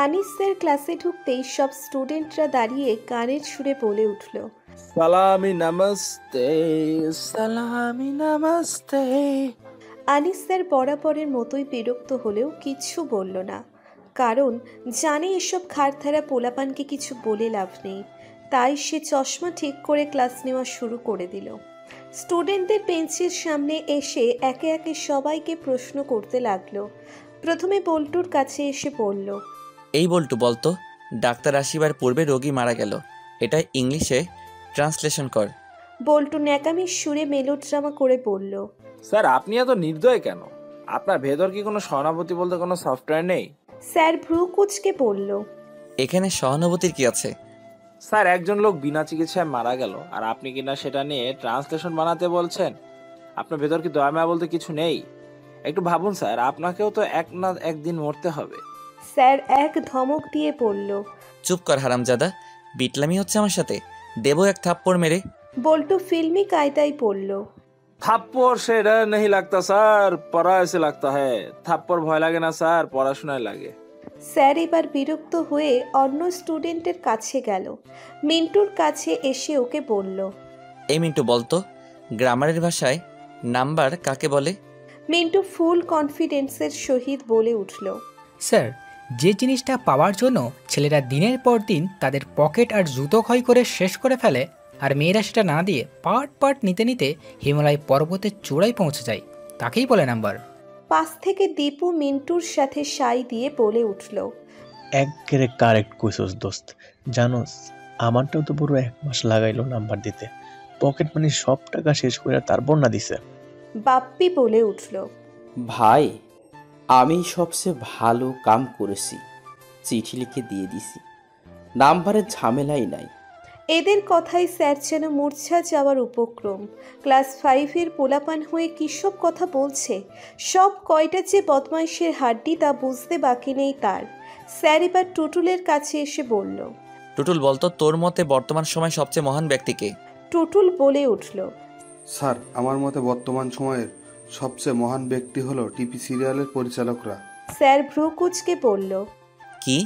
Anis sir ক্লাসে ঢুকতেই সব স্টুডেন্টরা দাঁড়িয়ে গানের সুরে বলে উঠল, সালামি নমস্তে, সালামি নমস্তে। আনিস স্যার বরাবরের মতোই বিরক্ত হলেও কিচ্ছু বলল না, কারণ জানে এসব ঘাড়ধারা পোলাপানকে কিছু বলে লাভ নেই। তাই সে চশমা ঠিক করে ক্লাস নেওয়া শুরু করে দিল। স্টুডেন্টদের বেঞ্চের সামনে এসে একে একে সবাইকে প্রশ্ন করতে লাগলো। প্রথমে বল্টুর কাছে এসে বলল, এই বল্টু বলতো, ডাক্তার আসিবার পূর্বে রোগী মারা গেল, এটা ইংলিশে ট্রান্সলেশন কর। বল্টু ন্যাকামির সুরে মেলোড্রামা করে বলল, স্যার আপনি এত নির্দয় কেন? আপনার ভেতর কি কোনো সহানুভূতি বলতে কোনো সফটওয়্যার নেই? স্যার ভ্রু কুঁচকে বলল, এখানে সহানুভূতির কি আছে? স্যার একজন লোক বিনা চিকিৎসায় মারা গেল আর আপনি কিনা সেটা নিয়ে ট্রান্সলেশন বানাতে বলছেন। আপনার ভেতর কি দয়া মায়া বলতে কিছু নেই? একটু ভাবুন স্যার, আপনাকেও তো এক না একদিন মরতে হবে। স্যার এক ধমক দিয়ে বলল, চুপ কর হারামজাদা, বিটলামি হচ্ছে আমার সাথে, দেবো এক থাপ্পড় মেরে। বল্টু ফিল্মি কায়দায় বলল, থাপ্পড় সে ডর नहीं लगता স্যার, পড়ায় সে लगता है। থাপ্পড় ভয় লাগে না স্যার, পড়াশোনায় লাগে। স্যার এবার বিরক্ত হয়ে অন্য স্টুডেন্টের কাছে গেল। মিন্টুর কাছে এসে ওকে বলল, এই মিন্টু বলতো, গ্রামারের ভাষায় নাম্বার কাকে বলে? মিন্টু ফুল কনফিডেন্সের সহিত বলে উঠল, স্যার, যে জিনিসটা পাওয়ার জন্য ছেলেরা দিনের পর দিন তাদের পকেট আর জুতো ক্ষয় করে শেষ করে ফেলে, আর মেয়েরা সেটা না দিয়ে পার্ট পার্ট নিতে নিতে হিমালয় পর্বতের চূড়ায় পৌঁছে যায়, তাকেই বলে নাম্বার। পাশ থেকে দীপু মিন্টুর সাথে সাই দিয়ে বলে উঠল, একেবারে কারেক্ট কইছস দোস্ত। জানোস আমারটাও তো পুরো 1 মাস লাগাইলো নাম্বার দিতে, পকেট মানি সব টাকা শেষ করে তারপর না দিছে। বাপ্পি বলে উঠল, ভাই আমি সবচেয়ে ভালো কাম করেছি, চিঠি লিখে দিয়ে দিছি, নাম্বারের ঝামেলাই নাই। এদের কথায় স্যার যেন মূর্ছা যাওয়ার উপক্রম। ক্লাস 5-এর পোলাপান হয়ে কিসব কথা বলছে, সব কয়টা যে বদমাইশের হাড্ডি তা বুঝতে বাকি নেই তার। স্যার এবার টুটুলের কাছে এসে বলল, টুটুল বলতো, তোর মতে বর্তমান সময় সবচেয়ে মহান ব্যক্তিকে? টুটুল বলে উঠল, স্যার আমার মতে বর্তমান সময়ের সবচেয়ে মহান ব্যক্তি হলো টিভি সিরিয়ালের পরিচালকরা। স্যার ভ্রু কুঁচকে বলল, কি?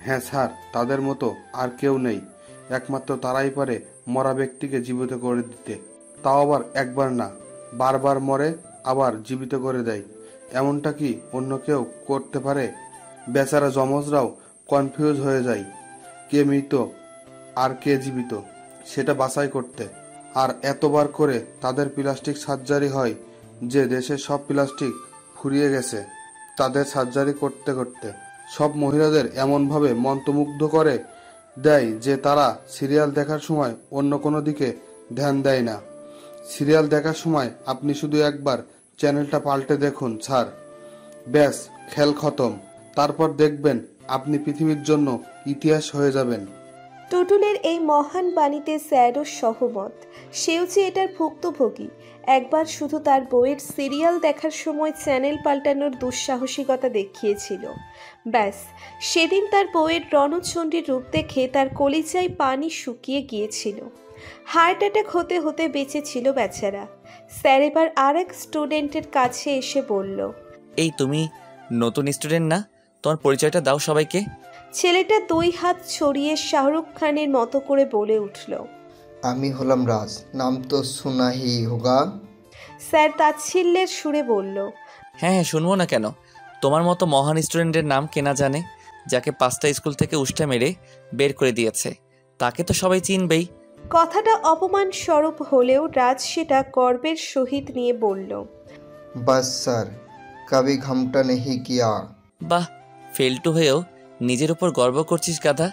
হ্যাঁ স্যার, তাদের মতো আর কেউ নেই, একমাত্র তারাই পারে মরা ব্যক্তিকে জীবিত করে দিতে, তাও আবার একবার না, বারবার মরে আবার জীবিত করে দেয়। এমনটা কি অন্য কেউ করতে পারে? বেচারা যমজরাও কনফিউজ হয়ে যায়, কে মৃত আর কে জীবিত সেটা বাছাই করতে। আর এতবার করে তাদের প্লাস্টিক সার্জারি হয় যে দেশের সব প্লাস্টিক ফুরিয়ে গেছে তাদের সার্জারি করতে করতে। সব মহিলাদের এমনভাবে মন্ত্রমুগ্ধ করে দেয় যে তারা সিরিয়াল দেখার সময় অন্য কোনো দিকে ধ্যান দেয় না। সিরিয়াল দেখার সময় আপনি শুধু একবার চ্যানেলটা পাল্টে দেখুন স্যার, ব্যাস খেল খতম। তারপর দেখবেন আপনি পৃথিবীর জন্য ইতিহাস হয়ে যাবেন। টুটুলের এই মহান বাণীতে স্যারও সহমত। সেও যে এটার ভুক্তভোগী। একবার শুধু তার বইয়ের সিরিয়াল দেখার সময় চ্যানেল পাল্টানোর দুঃসাহসিকতা দেখিয়েছিল, ব্যাস সেদিন তার বইয়ের রণচণ্ডীর রূপ দেখে তার কলিজায় পানি শুকিয়ে গিয়েছিল। হার্ট অ্যাটাক হতে হতে বেঁচেছিল বেচারা। স্যার এবার আর এক স্টুডেন্টের কাছে এসে বলল, এই তুমি নতুন স্টুডেন্ট না? তোমার পরিচয়টা দাও সবাইকে। ছেলেটা 2 হাত ছড়িয়ে শাহরুখ খানের মতো করে বলে উঠল, আমি হলাম রাজ, নাম তো শোনা হি হোগা। স্যার তাচ্ছিল্যের সুরে বলল, হ্যাঁ হ্যাঁ, শুনবো না কেন? তোমার মতো মহান স্টুডেন্টের নাম কেনা জানে, যাকে 5টা স্কুল থেকে উষ্টা মেরে বের করে দিয়েছে, তাকে তো সবাই চিনবেই। কথাটা অপমান স্বরূপ হলেও রাজ সেটা গর্বের সহিত নিয়ে বলল, বাস স্যার, কবি ঘামটা নেহি কিয়া। বাহ, ফেলটু হয়েও নিজের উপর গর্ব করছিস গাধা।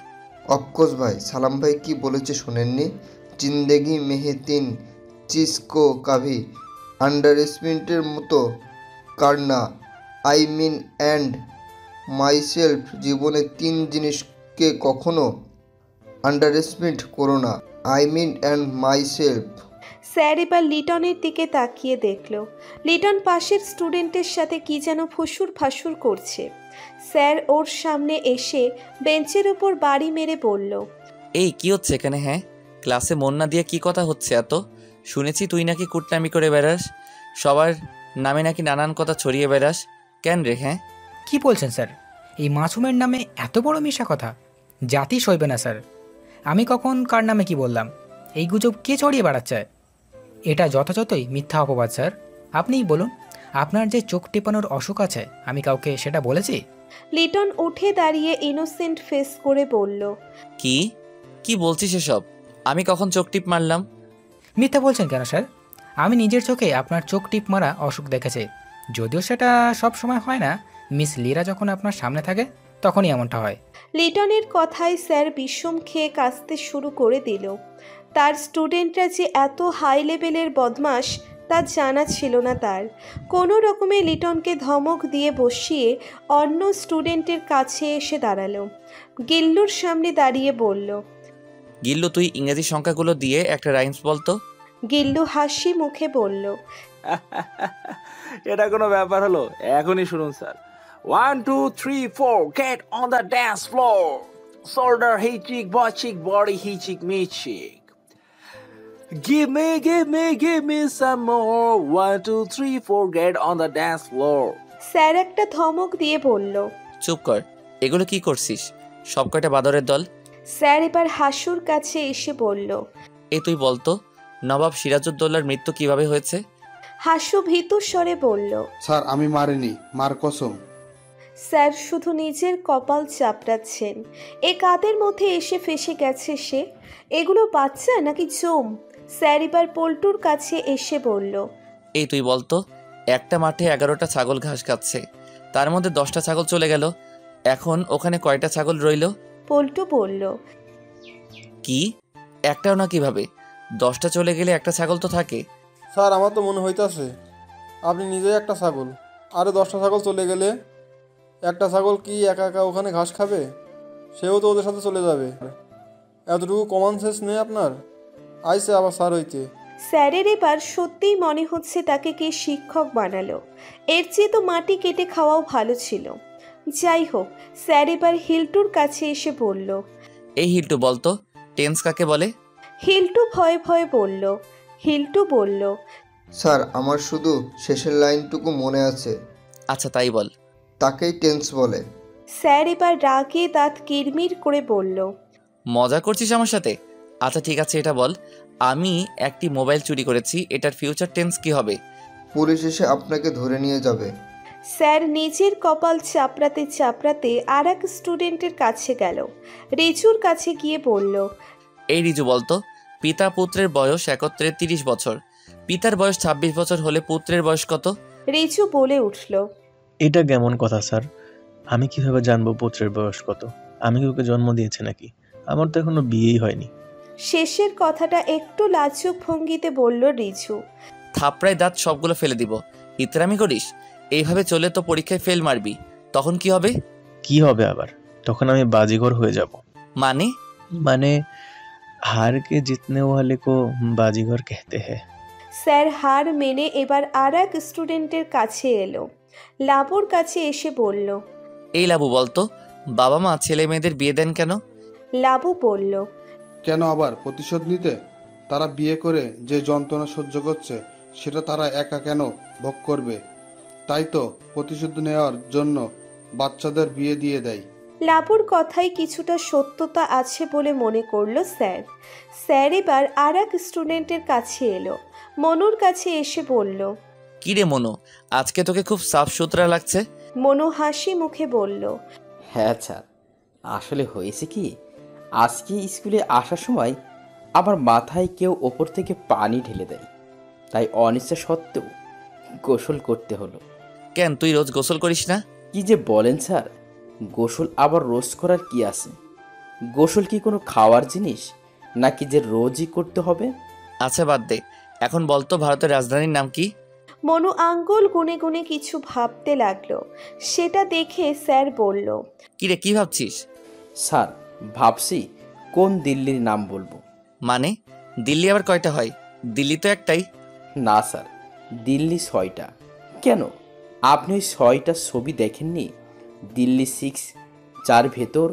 অফকোর্স ভাই, সালাম ভাই কি বলেছে শোনেননি? জিন্দেগি মেহে 3 চিজ কো কভি আন্ডার এস্টিমেটের মতো কারনা, আই মিন অ্যান্ড মাইসেলফ। জীবনে 3 জিনিসকে কখনো আন্ডার এস্টিমেট করো না, I mean and myself. Sir এবার লিটনের দিকে তাকিয়ে দেখল। লিটন পাশের স্টুডেন্টের সাথে কি যেন ফুসুর ফাসুর করছে। স্যার ওর সামনে এসে বেঞ্চের উপর বাড়ি মেরে বলল, এই কি হচ্ছে এখানে? হ্যাঁ, ক্লাসে মন না দিয়ে কি কথা হচ্ছে এত? শুনেছি তুই নাকি কুটনামি করে বেড়াস, সবার নামে নাকি নানান কথা ছড়িয়ে বেড়াস, কেন রে? হ্যাঁ কি বলছেন স্যার? এই মাসুমের নামে এত বড় মিশা কথা জাতি সইবে না স্যার। আমি কখন কার নামে কি বললাম? এই গুজব কে ছড়িয়ে বেড়াচ্ছে? এটা যথাযথই মিথ্যা অপবাদ স্যার। আপনিই বলুন, আপনার যে চোখ টেপানোর অসুখ আছে আমি কাউকে সেটা বলেছি? লিটন উঠে দাঁড়িয়ে ইনোসেন্ট ফেস করে বলল, কি কি বলছিস এসব? আমি কখন চোখ টিপ মারলাম? মিথ্যা বলছেন কেন স্যার? আমি নিজের চোখে আপনার চোখ টিপ মারা অসুখ দেখেছি। যদিও সেটা সব সময় হয় না, মিস লীরা যখন আপনার সামনে থাকে তখনই এমনটা হয়। লিটনের কথায় স্যার বিষম খেয়ে কাঁদতে শুরু করে দিল। তার স্টুডেন্টরা যে এত হাই লেভেলের বদমাশ তা জানা ছিল না তার। কোনো রকমে লিটনকে ধমক দিয়ে বসিয়ে অন্য স্টুডেন্টের কাছে এসে দাঁড়ালো। গিল্লুর সামনে দাঁড়িয়ে বলল, গিল্লু, তুই ইংরেজি সংখ্যাগুলো দিয়ে একটা রাইমস বলতো। গিল্লু হাসি মুখে বলল, এটা কোনো ব্যাপার হলো? এখনই শুনুন sir. 1 2 3 4 get on the dance floor, shoulder hey cheek boy cheek body he cheek me cheek, give me some more, 1 2 3 4 get on the dance floor. Sir একটা ধমক দিয়ে বলল, চুপ কর, এগুলো কি করছিস? সব কয়টা বাদরের দল। স্যার এবার হাসুর কাছে এসে বলল, এ তুই বলতো নবাব সিরাজউদ্দৌলার মৃত্যু কিভাবে হয়েছে? হাসু ভীতু স্বরে বলল, স্যার আমি মারিনি, মার কসম। স্যার শুধু নিজের কপাল চাপড়াচ্ছেন। এ কাদের মধ্যে এসে ফেসে গেছে সে? এগুলো বাচ্চা নাকি জম? স্যার এবার পল্টুর কাছে এসে বলল, এই তুই বলতো, একটা মাঠে 11টা ছাগল ঘাস খাচ্ছে, তার মধ্যে 10টা ছাগল চলে গেল, এখন ওখানে কয়টা ছাগল রইল? পল্টু বলল, কি, একটাও না? কিভাবে 10টা চলে গেলে একটা ছাগল তো থাকে। স্যার আমার তো মনে হইতাছে আপনি নিজেই একটা ছাগল, আরও 10টা ছাগল চলে গেলে একটা ছাগল কি একা একা ওখানে ঘাস খাবে? সেও তো ওদের সাথে চলে যাবে। এতটুকু কমন সেন্স নেই আপনার? আইসে আবার স্যার হইতে। স্যারের এবার সত্যিই মনে হচ্ছে তাকে কে শিক্ষক বানালো। এর চেয়ে তো মাটি কেটে খাওয়াও ভালো ছিল। যাই হোক, স্যার এবার হিল্টুর কাছে এসে বলল, এই হিল্টু বলতো, টেন্স কাকে বলে? হিল্টু ভয়ে ভয়ে বলল। হিল্টু বলল, স্যার আমার শুধু শেষের লাইনটুকু মনে আছে, আচ্ছা তাই বল। তাকেই টেন্স বলে। স্যার এবার রাগে দাঁত কিরমির করে বলল, মজা করছিস আমার সাথে? আচ্ছা ঠিক আছে, এটা বল, আমি একটি মোবাইল চুরি করেছি, এটার ফিউচার টেন্স কি হবে? পুলিশ এসে আপনাকে ধরে নিয়ে যাবে। স্যার নিজের কপাল চাপড়াতে চাপড়াতে আর এক স্টুডেন্টের কাছে গেল। রিচুর কাছে গিয়ে বলল, এই রিজু বলতো, পিতা পুত্রের বয়স একত্রে 30 বছর, পিতার বয়স 26 বছর হলে পুত্রের বয়স কত? রিচু বলে উঠল, এটা কেমন কথা স্যার? আমি কিভাবে জানবো পুত্রের বয়স কত? আমি কি ওকে জন্ম দিয়েছি নাকি? আমার তো এখনো বিয়েই হয়নি। শেষের কথাটা একটু লাজুক ভঙ্গিতে বলল রিচু। থাপড়ায় দাঁত সবগুলো ফেলে দিব। ইতরামি করিস? এইভাবে চলে তো পরীক্ষায় ফেল মারবি, তখন কি হবে? কি হবে আবার? তখন আমি বাজিঘর হয়ে যাব। মানে? মানে हार के जीतने वाले को बाजीगर कहते हैं। স্যার হার মেনে এবার আর এক স্টুডেন্টের কাছে এলো। লাবুর কাছে এসে বলল, এই লাবু বলতো, বাবা মা ছেলে মেয়েদের বিয়ে দেন কেন? লাবু বলল, কেন আবার প্রতিশোধ নিতে? তারা বিয়ে করে যে যন্ত্রণা সহ্য করছে সেটা তারা একা কেন ভোগ করবে? তাই তো প্রতিশোধ নেওয়ার জন্য বাচ্চাদের বিয়ে দিয়ে দেয়। লাবুর কথায় কিছুটা সত্যতা আছে বলে মনে করলো স্যার। স্যার এবার আর এক স্টুডেন্টের কাছে এলো। মনুর কাছে এসে বলল, কি রে মনু, আজকে তোকে খুব সাফ সুতরা লাগছে। মনু হাসি মুখে বলল, হ্যাঁ স্যার, আসলে হয়েছে কি, আজকে স্কুলে আসার সময় আমার মাথায় কেউ ওপর থেকে পানি ঢেলে দেয়, তাই অনিচ্ছা সত্ত্বেও গোসল করতে হলো। কেন, তুই রোজ গোসল করিস না? কি যে বলেন স্যার, গোসল আবার রোজ করার কি আছে? গোসল কি কোনো খাওয়ার জিনিস নাকি যে রোজই করতে হবে? আচ্ছা বাদ দে, এখন বলতো ভারতের রাজধানীর নাম কি? মনু আঙ্গুল গুনে গুনে কিছু ভাবতে লাগলো। সেটা দেখে স্যার বলল, কি রে, কি ভাবছিস? স্যার ভাবছি কোন দিল্লির নাম বলবো। মানে দিল্লি আবার কয়টা হয়? দিল্লি তো একটাই। না স্যার, দিল্লি 6টা। কেন, আপনি ওই 6টা ছবি দেখেননি? দিল্লি 6, যার ভেতর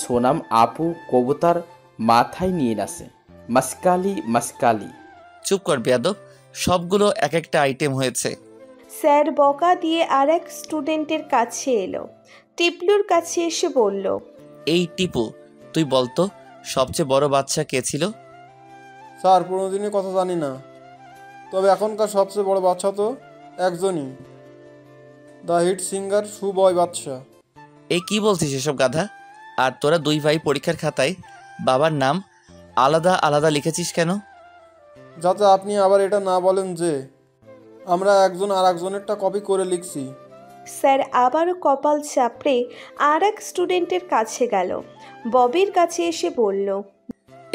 সোনাম আপু কবুতার মাথায় নিয়ে নাচে, মাসকালি মাসকালি। চুপ কর বেয়াদব, সবগুলো এক একটা আইটেম হয়েছে। স্যার বকা দিয়ে আর এক স্টুডেন্টের কাছে এলো। টিপলুর কাছে এসে বলল, এই টিপু, তুই বলতো সবচেয়ে বড় বাচ্চা কে ছিল? স্যার পুরোনো দিনের কথা জানি না, তবে এখনকার সবচেয়ে বড় বাচ্চা তো একজনই, দ্য হিট সিঙ্গার সুবয় বাদশা। এই কি বলছিস এসব গাধা? আর তোরা দুই ভাই পরীক্ষার খাতায় বাবার নাম আলাদা আলাদা লিখেছিস কেন? যাতে আপনি আবার এটা না বলেন যে আমরা একজন আর একজনেরটা কপি করে লিখছি। স্যার আবারও কপাল চাপড়ে আর এক স্টুডেন্টের কাছে গেল। ববির কাছে এসে বলল,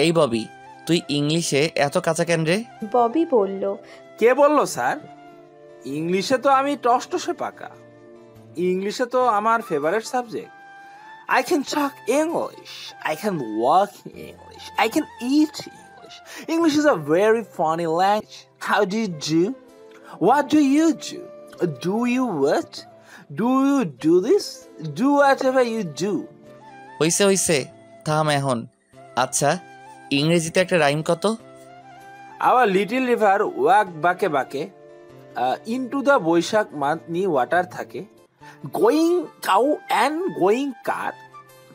এই ববি, তুই ইংলিশে এত কাঁচা কেন রে? ববি বলল, কে বললো স্যার? ইংলিশে তো আমি টসটসে পাকা। ইংলিশে তো আমার favourite subject. I can talk English. I can walk English. I can eat English. English is a very funny language. How do you do? What do you do? Do you what? Do you do this? Do whatever you do. হইছে হইছে, থাম এখন। আচ্ছা, ইংরেজিতে একটা rhyme কত? Our little river walk Banke Banke into the Boishakh মান্থনি water থাকে, going cow and going car,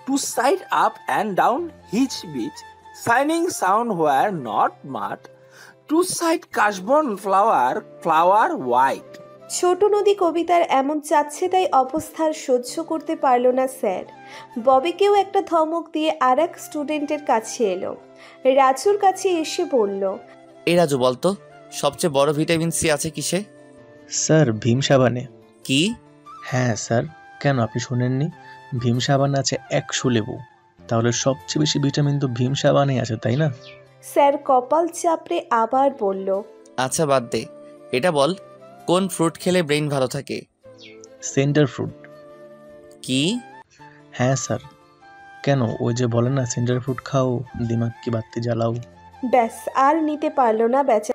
to side up and down each beach, shining sound where not mud, to side cashborn flower white. ছোট নদী কবিতার এমন চাচ্ছে তাই অবস্থার সহ্য করতে পারল না স্যার। ববিকেও একটা ধমক দিয়ে আর এক স্টুডেন্টের কাছে এলো। রাজুর কাছে এসে বলল, এই রাজু, বলতো সবচেয়ে বড় ভিটামিন সি আছে কিসে? স্যার ভীম সাবানে। কি? হ্যাঁ স্যার, কেন আপনি শুনেননি? ভীম সাবানে আছে 100 লেবু, তাহলে সবচেয়ে বেশি ভিটামিন তো ভীম সাবানে আছে, তাই না? স্যার কপাল চাপড়ে আবার বলল, আচ্ছা বাদ দে, এটা বল, কোন ফ্রুট খেলে ব্রেইন ভালো থাকে? Centre fruit. কি? হ্যাঁ স্যার, কেন ওই যে বলে না সেন্টার ফ্রুট খাও দিমাগ কি বাত্তি জ্বালাও। ব্যাস আর নিতে পারল না বেচারা।